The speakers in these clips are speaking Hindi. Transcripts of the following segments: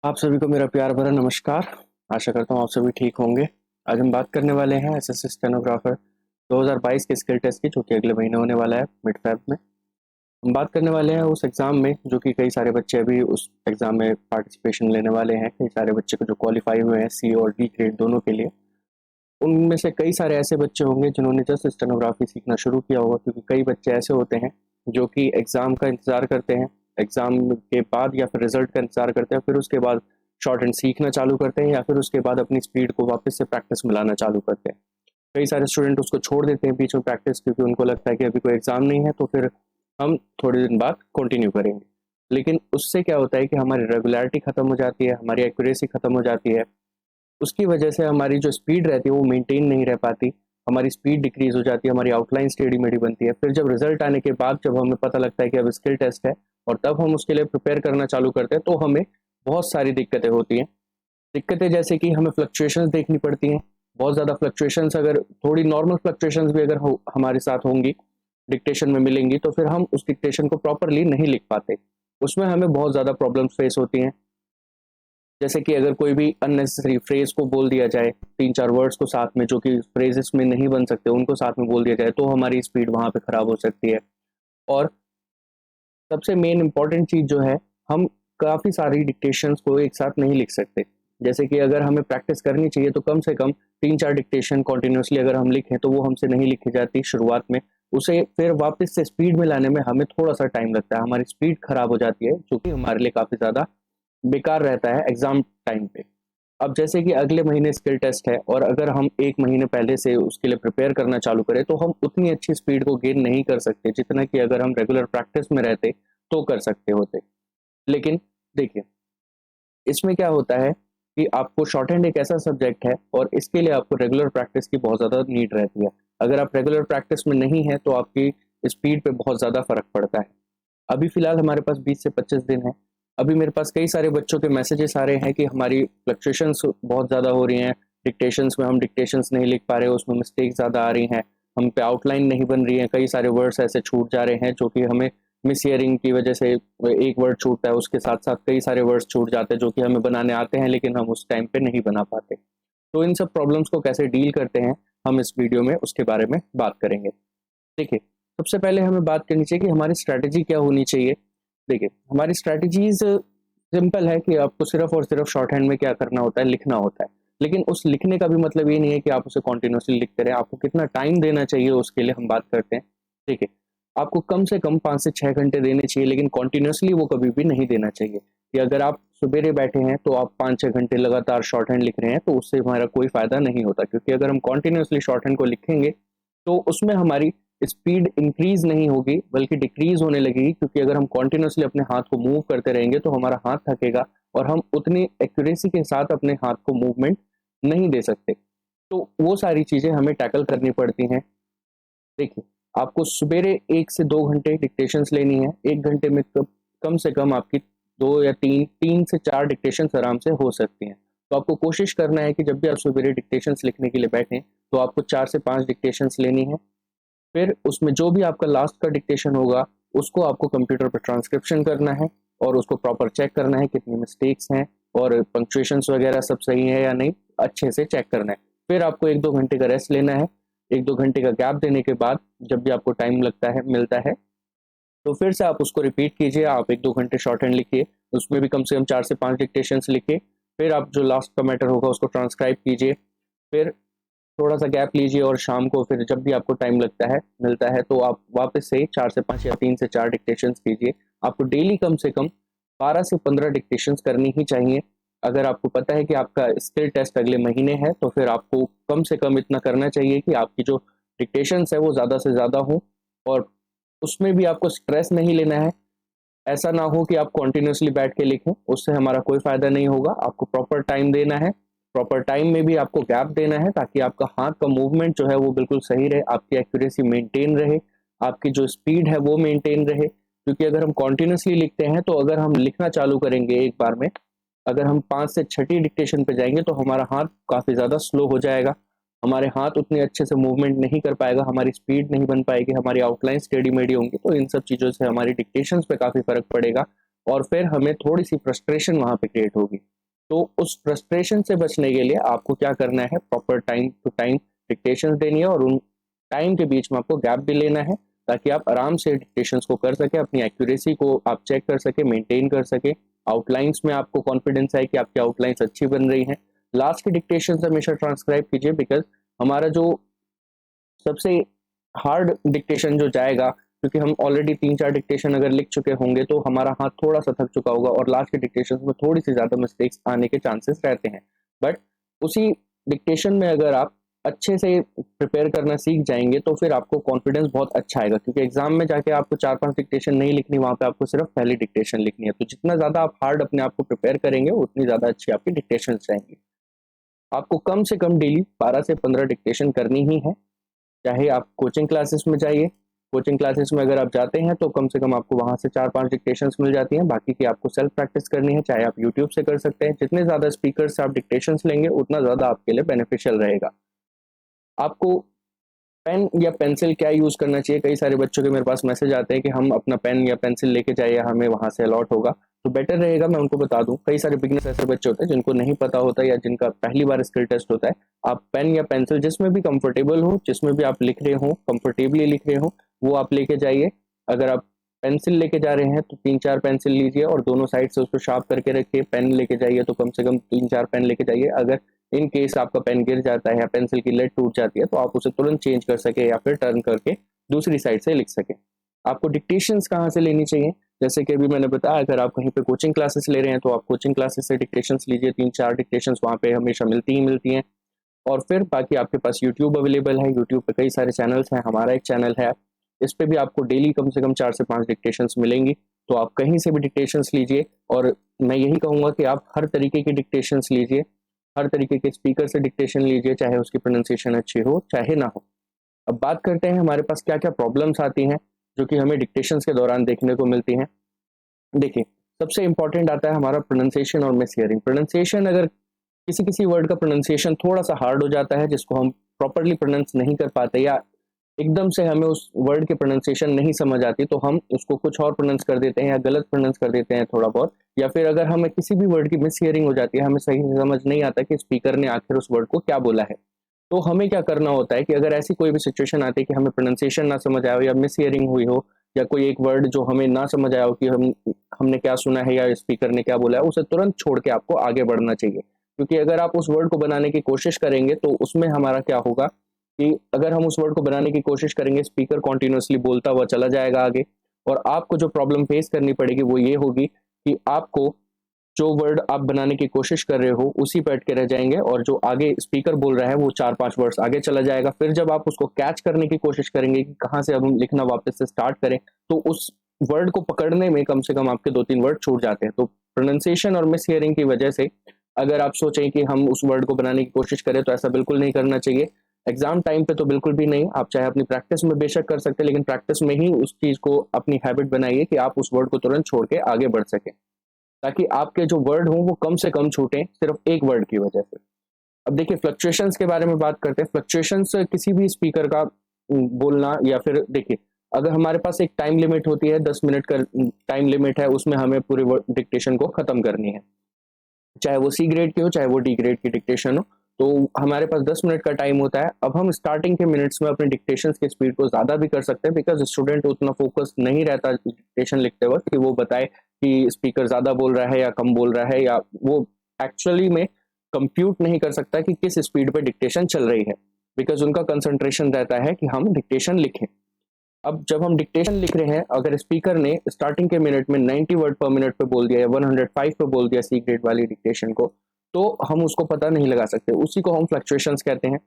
आप सभी को मेरा प्यार भरा नमस्कार। आशा करता हूँ आप सभी ठीक होंगे। आज हम बात करने वाले हैं एसएससी स्टेनोग्राफर 2022 के स्किल टेस्ट की, जो कि अगले महीने होने वाला है मिड फेब में। हम बात करने वाले हैं उस एग्ज़ाम में जो कि कई सारे बच्चे अभी उस एग्ज़ाम में पार्टिसिपेशन लेने वाले हैं। कई सारे बच्चे को जो क्वालिफाई हुए हैं सी और डी ग्रेड दोनों के लिए। उनमें से कई सारे ऐसे बच्चे होंगे जिन्होंने जस्ट स्टेनोग्राफी सीखना शुरू किया होगा, क्योंकि कई बच्चे ऐसे होते हैं जो कि एग्ज़ाम का इंतज़ार करते हैं, एग्ज़ाम के बाद या फिर रिजल्ट का इंतज़ार करते हैं, फिर उसके बाद शॉर्ट हैंड सीखना चालू करते हैं या फिर उसके बाद अपनी स्पीड को वापस से प्रैक्टिस में लाना चालू करते हैं। कई सारे स्टूडेंट उसको छोड़ देते हैं बीच में प्रैक्टिस, क्योंकि उनको लगता है कि अभी कोई एग्ज़ाम नहीं है तो फिर हम थोड़े दिन बाद कंटिन्यू करेंगे। लेकिन उससे क्या होता है कि हमारी रेगुलरिटी ख़त्म हो जाती है, हमारी एक्यूरेसी ख़त्म हो जाती है। उसकी वजह से हमारी जो स्पीड रहती है वो मेंटेन नहीं रह पाती, हमारी स्पीड डिक्रीज हो जाती है, हमारी आउटलाइन टेढ़ी मेढ़ी बनती है। फिर जब रिजल्ट आने के बाद जब हमें पता लगता है कि अब स्किल टेस्ट है और तब हम उसके लिए प्रिपेयर करना चालू करते हैं, तो हमें बहुत सारी दिक्कतें होती हैं। दिक्कतें जैसे कि हमें फ्लक्चुएशंस देखनी पड़ती हैं। बहुत ज़्यादा फ्लक्चुएशंस, अगर थोड़ी नॉर्मल फ्लक्चुएशंस भी अगर हमारे साथ होंगी, डिक्टेशन में मिलेंगी, तो फिर हम उस डिक्टेशन को प्रॉपरली नहीं लिख पाते। उसमें हमें बहुत ज़्यादा प्रॉब्लम्स फेस होती हैं। जैसे कि अगर कोई भी अननेसेसरी फ्रेज को बोल दिया जाए, तीन चार वर्ड्स को साथ में जो कि फ्रेजेस में नहीं बन सकते, उनको साथ में बोल दिया जाए, तो हमारी स्पीड वहाँ पे खराब हो सकती है। और सबसे मेन इंपॉर्टेंट चीज़ जो है, हम काफ़ी सारी डिक्टेशंस को एक साथ नहीं लिख सकते। जैसे कि अगर हमें प्रैक्टिस करनी चाहिए तो कम से कम तीन चार डिक्टेशन कॉन्टिन्यूसली अगर हम लिखें तो वो हमसे नहीं लिखी जाती शुरुआत में। उसे फिर वापस से स्पीड में लाने में हमें थोड़ा सा टाइम लगता है, हमारी स्पीड खराब हो जाती है, जो कि हमारे लिए काफ़ी ज़्यादा बेकार रहता है एग्जाम टाइम पे। अब जैसे कि अगले महीने स्किल टेस्ट है और अगर हम एक महीने पहले से उसके लिए प्रिपेयर करना चालू करें तो हम उतनी अच्छी स्पीड को गेन नहीं कर सकते जितना कि अगर हम रेगुलर प्रैक्टिस में रहते तो कर सकते होते। लेकिन देखिए, इसमें क्या होता है कि आपको शॉर्ट हैंड एक ऐसा सब्जेक्ट है और इसके लिए आपको रेगुलर प्रैक्टिस की बहुत ज़्यादा नीड रहती है। अगर आप रेगुलर प्रैक्टिस में नहीं है तो आपकी स्पीड पे बहुत ज़्यादा फर्क पड़ता है। अभी फ़िलहाल हमारे पास 20 से 25 दिन है। अभी मेरे पास कई सारे बच्चों के मैसेजेस आ रहे हैं कि हमारी फ्लक्चुएशंस बहुत ज़्यादा हो रही हैं, डिक्टेशंस में हम डिक्टेशंस नहीं लिख पा रहे, उसमें मिस्टेक ज़्यादा आ रही हैं, हम पे आउटलाइन नहीं बन रही है, कई सारे वर्ड्स ऐसे छूट जा रहे हैं जो कि हमें मिस हियरिंग की वजह से एक वर्ड छूटता है, उसके साथ-साथ कई सारे वर्ड्स छूट जाते हैं जो कि हमें बनाने आते हैं लेकिन हम उस टाइम पे नहीं बना पाते। तो इन सब प्रॉब्लम्स को कैसे डील करते हैं, हम इस वीडियो में उसके बारे में बात करेंगे। देखिए, सबसे पहले हमें बात करनी चाहिए कि हमारी स्ट्रैटेजी क्या होनी चाहिए। देखिए, हमारी स्ट्रैटेजीज़ सिंपल है कि आपको सिर्फ़ और सिर्फ़ शॉर्ट हैंड में क्या करना होता है, लिखना होता है। लेकिन उस लिखने का भी मतलब ये नहीं है कि आप उसे कंटीन्यूअसली लिखते रहें, आपको कितना टाइम देना चाहिए उसके लिए हम बात करते हैं। देखिए, आपको कम से कम 5 से 6 घंटे देने चाहिए, लेकिन कंटीन्यूअसली वो कभी भी नहीं देना चाहिए। कि अगर आप सवेरे बैठे हैं तो आप 5-6 घंटे लगातार शॉर्ट हैंड लिख रहे हैं, तो उससे हमारा कोई फ़ायदा नहीं होता, क्योंकि अगर हम कंटीन्यूअसली शॉर्ट हैंड को लिखेंगे, तो उसमें हमारी स्पीड इंक्रीज नहीं होगी बल्कि डिक्रीज होने लगेगी, क्योंकि अगर हम कॉन्टिन्यूसली अपने हाथ को मूव करते रहेंगे तो हमारा हाथ थकेगा और हम उतनी एक्यूरेसी के साथ अपने हाथ को मूवमेंट नहीं दे सकते। तो वो सारी चीज़ें हमें टैकल करनी पड़ती हैं। देखिए, आपको सवेरे 1 से 2 घंटे डिक्टेशंस लेनी है। 1 घंटे में कम से कम आपकी 2 या 3 से 4 डिक्टेशंस आराम से हो सकती हैं। तो आपको कोशिश करना है कि जब भी आप सवेरे डिक्टेशंस लिखने के लिए बैठें, तो आपको 4 से 5 डिक्टेशंस लेनी है। फिर उसमें जो भी आपका लास्ट का डिक्टेशन होगा, उसको आपको कंप्यूटर पे ट्रांसक्रिप्शन करना है और उसको प्रॉपर चेक करना है कितनी मिस्टेक्स हैं और पंक्चुएशंस वगैरह सब सही है या नहीं, अच्छे से चेक करना है। फिर आपको 1-2 घंटे का रेस्ट लेना है। 1-2 घंटे का गैप देने के बाद जब भी आपको टाइम लगता है मिलता है, तो फिर से आप उसको रिपीट कीजिए। आप 1-2 घंटे शॉर्ट हैंड लिखिए, उसमें भी कम से कम 4 से 5 डिक्टेशंस लिखिए। फिर आप जो लास्ट का मैटर होगा उसको ट्रांसक्राइब कीजिए। फिर थोड़ा सा गैप लीजिए और शाम को फिर जब भी आपको टाइम लगता है मिलता है तो आप वापस से 4 से 5 या 3 से 4 डिक्टेशंस कीजिए। आपको डेली कम से कम 12 से 15 डिक्टेशंस करनी ही चाहिए। अगर आपको पता है कि आपका स्किल टेस्ट अगले महीने है तो फिर आपको कम से कम इतना करना चाहिए कि आपकी जो डिक्टेशंस है वो ज़्यादा से ज़्यादा हो, और उसमें भी आपको स्ट्रेस नहीं लेना है। ऐसा ना हो कि आप कंटिन्यूअसली बैठ के लिखें, उससे हमारा कोई फ़ायदा नहीं होगा। आपको प्रॉपर टाइम देना है, प्रॉपर टाइम में भी आपको गैप देना है ताकि आपका हाथ का मूवमेंट जो है वो बिल्कुल सही रहे, आपकी एक्यूरेसी मेंटेन रहे, आपकी जो स्पीड है वो मेंटेन रहे। क्योंकि अगर हम कंटिन्यूअसली लिखते हैं तो अगर हम लिखना चालू करेंगे एक बार में, अगर हम 5 से छठी डिक्टेशन पे जाएँगे तो हमारा हाथ काफ़ी ज़्यादा स्लो हो जाएगा। हमारे हाथ उतने अच्छे से मूवमेंट नहीं कर पाएगा, हमारी स्पीड नहीं बन पाएगी, हमारी आउटलाइन्स टेढ़ी-मेढ़ी होंगी, तो इन सब चीज़ों से हमारी डिक्टेशंस पे काफ़ी फ़र्क पड़ेगा और फिर हमें थोड़ी सी फ्रस्ट्रेशन वहाँ पे क्रिएट होगी। तो उस फ्रस्ट्रेशन से बचने के लिए आपको क्या करना है, proper time to time dictation देनी है और उन टाइम के बीच में आपको गैप भी लेना है ताकि आप आराम से डिक्टेशंस को कर सके, अपनी एक्यूरेसी को आप चेक कर सके, मेंटेन कर सके, आउटलाइंस में आपको कॉन्फिडेंस है कि आपकी आउटलाइंस अच्छी बन रही हैं। लास्ट की डिक्टेशन हमेशा ट्रांसक्राइब कीजिए, बिकॉज हमारा जो सबसे हार्ड डिक्टेशन जो जाएगा, क्योंकि हम ऑलरेडी 3-4 डिक्टेशन अगर लिख चुके होंगे तो हमारा हाथ थोड़ा सा थक चुका होगा और लास्ट के डिक्टेशन में थोड़ी सी ज्यादा मिस्टेक्स आने के चांसेस रहते हैं। बट उसी डिक्टेशन में अगर आप अच्छे से प्रिपेयर करना सीख जाएंगे तो फिर आपको कॉन्फिडेंस बहुत अच्छा आएगा, क्योंकि एग्जाम में जाके आपको 4-5 डिक्टेशन नहीं लिखनी, वहां पे आपको सिर्फ पहली डिक्टेशन लिखनी है। तो जितना ज्यादा आप हार्ड अपने आप को प्रिपेयर करेंगे उतनी ज्यादा अच्छी आपकी डिक्टेशन जाएंगी। आपको कम से कम डेली 12 से 15 डिक्टेशन करनी ही है, चाहे आप कोचिंग क्लासेस में जाइए। कोचिंग क्लासेस में अगर आप जाते हैं तो कम से कम आपको वहां से 4-5 डिक्टेशंस मिल जाती हैं, बाकी की आपको सेल्फ प्रैक्टिस करनी है, चाहे आप यूट्यूब से कर सकते हैं। जितने ज्यादा स्पीकर से आप डिक्टेशंस लेंगे उतना ज्यादा आपके लिए बेनिफिशियल रहेगा। आपको पेन या पेंसिल क्या यूज करना चाहिए, कई सारे बच्चों के मेरे पास मैसेज आते हैं कि हम अपना पेन या पेंसिल लेके जाए या हमें वहां से अलॉट होगा, तो बेटर रहेगा मैं उनको बता दूं। कई सारे बिगनर्स ऐसे बच्चे होते हैं जिनको नहीं पता होता या जिनका पहली बार स्किल टेस्ट होता है। आप पेन या पेंसिल जिसमें भी कंफर्टेबल हो, जिसमें भी आप लिख रहे हो, कंफर्टेबली लिख रहे हो, वो आप लेके जाइए। अगर आप पेंसिल लेके जा रहे हैं तो 3-4 पेंसिल लीजिए और दोनों साइड से उसको शार्प करके रखिए। पेन लेके जाइए तो कम से कम 3-4 पेन लेके जाइए। अगर इन केस आपका पेन गिर जाता है या पेंसिल की लेड टूट जाती है तो आप उसे तुरंत चेंज कर सके या फिर टर्न करके दूसरी साइड से लिख सके। आपको डिक्टेशंस कहाँ से लेनी चाहिए, जैसे कि अभी मैंने बताया, अगर आप कहीं पे कोचिंग क्लासेस ले रहे हैं तो आप कोचिंग क्लासेस से डिक्टेशंस लीजिए। 3-4 डिक्टेशंस वहाँ पे हमेशा मिलती हैं। और फिर बाकी आपके पास यूट्यूब अवेलेबल है, यूट्यूब पे कई सारे चैनल्स हैं, हमारा एक चैनल है, इस पे भी आपको डेली कम से कम 4 से 5 डिक्टेशंस मिलेंगी। तो आप कहीं से भी डिक्टेशंस लीजिए और मैं यही कहूँगा कि आप हर तरीके की डिक्टेशंस लीजिए, हर तरीके के स्पीकर से डिक्टेशन लीजिए, चाहे उसकी प्रोनाउंसिएशन अच्छी हो चाहे ना हो। अब बात करते हैं हमारे पास क्या क्या प्रॉब्लम्स आती हैं जो कि हमें डिक्टेशंस के दौरान देखने को मिलती हैं। देखिए, सबसे इंपॉर्टेंट आता है हमारा प्रोनाउंसिएशन और मिस हियरिंग। प्रोनाउंसिएशन, अगर किसी किसी वर्ड का प्रोनाउंसिएशन थोड़ा सा हार्ड हो जाता है जिसको हम प्रॉपरली प्रोनाउंस नहीं कर पाते या एकदम से हमें उस वर्ड की प्रोनाउंसिएशन नहीं समझ आती तो हम उसको कुछ और प्रोनाउंस कर देते हैं या गलत प्रोनाउंस कर देते हैं थोड़ा बहुत। या फिर अगर हमें किसी भी वर्ड की मिस हियरिंग हो जाती है, हमें सही से समझ नहीं आता कि स्पीकर ने आखिर उस वर्ड को क्या बोला है, तो हमें क्या करना होता है कि अगर ऐसी कोई भी सिचुएशन आती है कि हमें प्रोनाउंसिएशन ना समझ आया हो या मिस हियरिंग हुई हो या कोई एक वर्ड जो हमें ना समझ आया हो कि हमने क्या सुना है या स्पीकर ने क्या बोला है, उसे तुरंत छोड़ के आपको आगे बढ़ना चाहिए। क्योंकि अगर आप उस वर्ड को बनाने की कोशिश करेंगे तो उसमें हमारा क्या होगा कि अगर हम उस वर्ड को बनाने की कोशिश करेंगे, स्पीकर कॉन्टिन्यूसली बोलता हुआ चला जाएगा आगे, और आपको जो प्रॉब्लम फेस करनी पड़ेगी वो ये होगी कि आपको जो वर्ड आप बनाने की कोशिश कर रहे हो उसी पे अटके रह जाएंगे और जो आगे स्पीकर बोल रहा है वो 4-5 वर्ड्स आगे चला जाएगा। फिर जब आप उसको कैच करने की कोशिश करेंगे कि कहाँ से अब हम लिखना वापस से स्टार्ट करें, तो उस वर्ड को पकड़ने में कम से कम आपके 2-3 वर्ड छूट जाते हैं। तो प्रोनाउंसिएशन और मिस हियरिंग की वजह से अगर आप सोचें कि हम उस वर्ड को बनाने की कोशिश करें तो ऐसा बिल्कुल नहीं करना चाहिए। एग्जाम टाइम पे तो बिल्कुल भी नहीं। आप चाहे अपनी प्रैक्टिस में बेशक कर सकते हैं, लेकिन प्रैक्टिस में ही उस चीज को अपनी हैबिट बनाइए कि आप उस वर्ड को तुरंत छोड़ के आगे बढ़ सकें, ताकि आपके जो वर्ड हों वो कम से कम छूटें सिर्फ एक वर्ड की वजह से। अब देखिए, फ्लक्चुएशंस के बारे में बात करते हैं। फ्लक्चुएशंस किसी भी स्पीकर का बोलना, या फिर देखिए, अगर हमारे पास एक टाइम लिमिट होती है, 10 मिनट का टाइम लिमिट है, उसमें हमें पूरे डिक्टेशन को खत्म करनी है, चाहे वो सी ग्रेड की हो चाहे वो डी ग्रेड की डिक्टेशन हो। तो हमारे पास 10 मिनट का टाइम होता है। अब हम स्टार्टिंग के मिनट्स में अपने डिक्टेशन की स्पीड को ज्यादा भी कर सकते हैं, बिकॉज स्टूडेंट उतना फोकस नहीं रहता डिक्टेशन लिखते वक्त कि वो बताए कि स्पीकर ज्यादा बोल रहा है या कम बोल रहा है, या वो एक्चुअली में कंप्यूट नहीं कर सकता कि किस स्पीड पे डिक्टेशन चल रही है, बिकॉज उनका कंसंट्रेशन रहता है कि हम डिक्टेशन लिखें। अब जब हम डिक्टेशन लिख रहे हैं, अगर स्पीकर ने स्टार्टिंग के मिनट में 90 वर्ड पर मिनट पे बोल दिया या 105 पे बोल दिया सी ग्रेड वाली डिक्टेशन को, तो हम उसको पता नहीं लगा सकते। उसी को हम फ्लक्चुएशंस कहते हैं।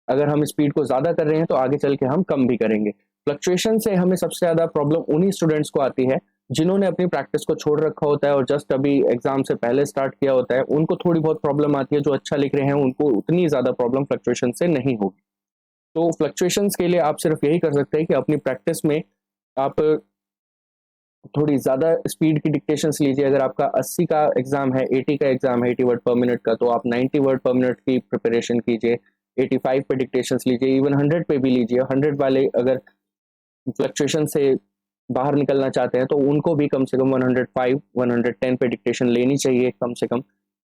अगर हम स्पीड को ज्यादा कर रहे हैं तो आगे चल के हम कम भी करेंगे। फ्लक्चुएशन से हमें सबसे ज्यादा प्रॉब्लम उन्हीं स्टूडेंट्स को आती है जिन्होंने अपनी प्रैक्टिस को छोड़ रखा होता है और जस्ट अभी एग्जाम से पहले स्टार्ट किया होता है। उनको थोड़ी बहुत प्रॉब्लम आती है। जो अच्छा लिख रहे हैं उनको उतनी ज्यादा प्रॉब्लम फ्लक्चुएशन से नहीं होगी। तो फ्लक्चुएशंस के लिए आप सिर्फ यही कर सकते हैं कि अपनी प्रैक्टिस में आप थोड़ी ज़्यादा स्पीड की डिक्टेशंस लीजिए। अगर आपका 80 का एग्जाम है, 80 का एग्जाम है, 80 वर्ड पर मिनट का, तो आप 90 वर्ड पर मिनट की प्रिपरेशन कीजिए। 85 पे डिक्टेशंस लीजिए, इवन 100 पे भी लीजिए। 100 वाले अगर फ्लक्चुएशन से बाहर निकलना चाहते हैं तो उनको भी कम से कम 105 110 पे डिक्टेशन लेनी चाहिए, कम से कम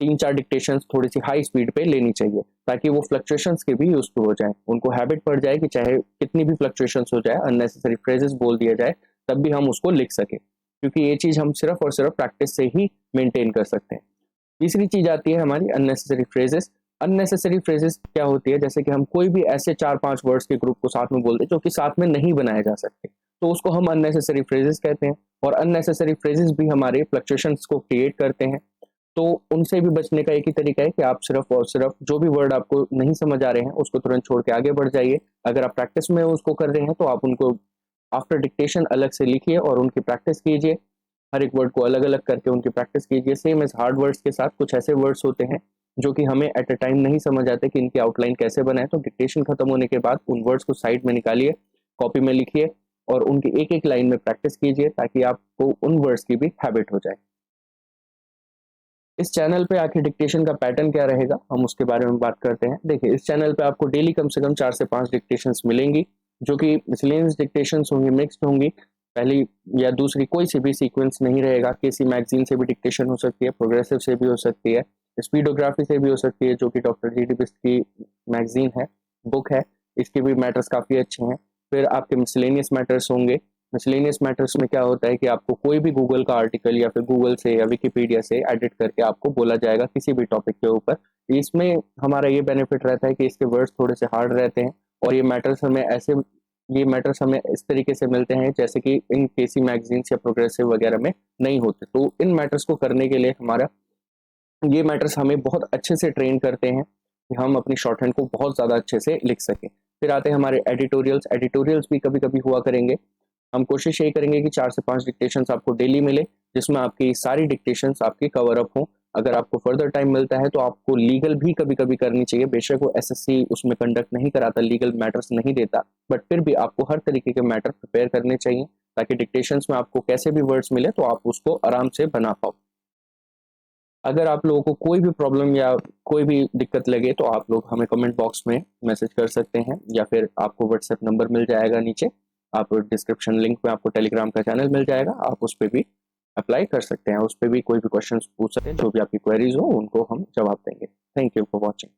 3-4 डिक्टेशन थोड़ी सी हाई स्पीड पे लेनी चाहिए, ताकि वो फ्लक्चुएशंस के भी यूज टू हो जाए, उनको हैबिट पड़ जाए कि चाहे कितनी भी फ्लक्चुएशंस हो जाए, अननेसेसरी फ्रेजेस बोल दिया जाए, तब भी हम उसको लिख सके, क्योंकि ये चीज हम सिर्फ और सिर्फ प्रैक्टिस से ही मेंटेन कर सकते हैं। तीसरी चीज आती है हमारी अननेसेसरी फ्रेजेस। अननेसेसरी फ्रेजेस क्या होती है, जैसे कि हम कोई भी ऐसे 4-5 वर्ड्स के ग्रुप को साथ में बोलते हैं जो कि साथ में नहीं बनाए जा सकते, तो उसको हम अननेसेसरी फ्रेजेस कहते हैं। और अननेसेसरी फ्रेजेस भी हमारे फ्लक्चुएशंस को क्रिएट करते हैं, तो उनसे भी बचने का एक ही तरीका है कि आप सिर्फ और सिर्फ जो भी वर्ड आपको नहीं समझ आ रहे हैं उसको तुरंत छोड़ के आगे बढ़ जाइए। अगर आप प्रैक्टिस में उसको कर रहे हैं तो आप उनको आफ्टर डिक्टेशन अलग से लिखिए और उनकी प्रैक्टिस कीजिए, हर एक वर्ड को अलग अलग करके उनकी प्रैक्टिस कीजिए। सेम एज हार्ड वर्ड्स के साथ कुछ ऐसे वर्ड्स होते हैं जो कि हमें एट अ टाइम नहीं समझ आते कि इनकी आउटलाइन कैसे बनाए, तो डिक्टेशन खत्म होने के बाद उन वर्ड्स को साइड में निकालिए, कॉपी में लिखिए और उनकी एक एक लाइन में प्रैक्टिस कीजिए, ताकि आपको उन वर्ड्स की भी हैबिट हो जाए। इस चैनल पे आखिर डिक्टेशन का पैटर्न क्या रहेगा, हम उसके बारे में बात करते हैं। देखिए, इस चैनल पे आपको डेली कम से कम 4 से 5 डिक्टेशंस मिलेंगी, जो कि मिसलेनियस डिक्टेशंस होंगी, मिक्स्ड होंगी। पहली या दूसरी कोई सी भी सीक्वेंस नहीं रहेगा। केसी मैगजीन से भी डिक्टेशन हो सकती है, प्रोग्रेसिव से भी हो सकती है, स्पीडोग्राफी से भी हो सकती है, जो कि डॉक्टर जी डी बिस्ट की मैगजीन है, बुक है। इसके भी मैटर्स काफ़ी अच्छे हैं। फिर आपके मिसलेनियस मैटर्स होंगे। मिसलेनियस मैटर्स में क्या होता है कि आपको कोई भी गूगल का आर्टिकल या फिर गूगल से या विकिपीडिया से एडिट करके आपको बोला जाएगा किसी भी टॉपिक के ऊपर। इसमें हमारा ये बेनिफिट रहता है कि इसके वर्ड्स थोड़े से हार्ड रहते हैं और ये मैटर्स हमें इस तरीके से मिलते हैं जैसे कि इन केसी मैगजीन्स या प्रोग्रेसिव वगैरह में नहीं होते। तो इन मैटर्स को करने के लिए ये मैटर्स हमें बहुत अच्छे से ट्रेन करते हैं कि हम अपनी शॉर्ट हैंड को बहुत ज़्यादा अच्छे से लिख सकें। फिर आते हैं हमारे एडिटोरियल्स। एडिटोरियल्स भी कभी कभी हुआ करेंगे। हम कोशिश यही करेंगे कि 4 से 5 डिक्टेशंस आपको डेली मिले, जिसमें आपकी सारी डिक्टेशंस आपकी कवर अप हों। अगर आपको फर्दर टाइम मिलता है तो आपको लीगल भी कभी कभी करनी चाहिए। बेशक वो एसएससी उसमें कंडक्ट नहीं कराता, लीगल मैटर्स नहीं देता, बट फिर भी आपको हर तरीके के मैटर प्रिपेयर करने चाहिए, ताकि डिक्टेशंस में आपको कैसे भी वर्ड्स मिले तो आप उसको आराम से बना पाओ। अगर आप लोगों को कोई भी प्रॉब्लम या कोई भी दिक्कत लगे तो आप लोग हमें कमेंट बॉक्स में मैसेज कर सकते हैं, या फिर आपको व्हाट्सएप नंबर मिल जाएगा नीचे। आप डिस्क्रिप्शन लिंक में आपको टेलीग्राम का चैनल मिल जाएगा, आप उस पर भी अप्लाई कर सकते हैं, उस पर भी कोई भी क्वेश्चन पूछ सकते हैं। जो भी आपकी क्वेरीज हो उनको हम जवाब देंगे। Thank you for watching.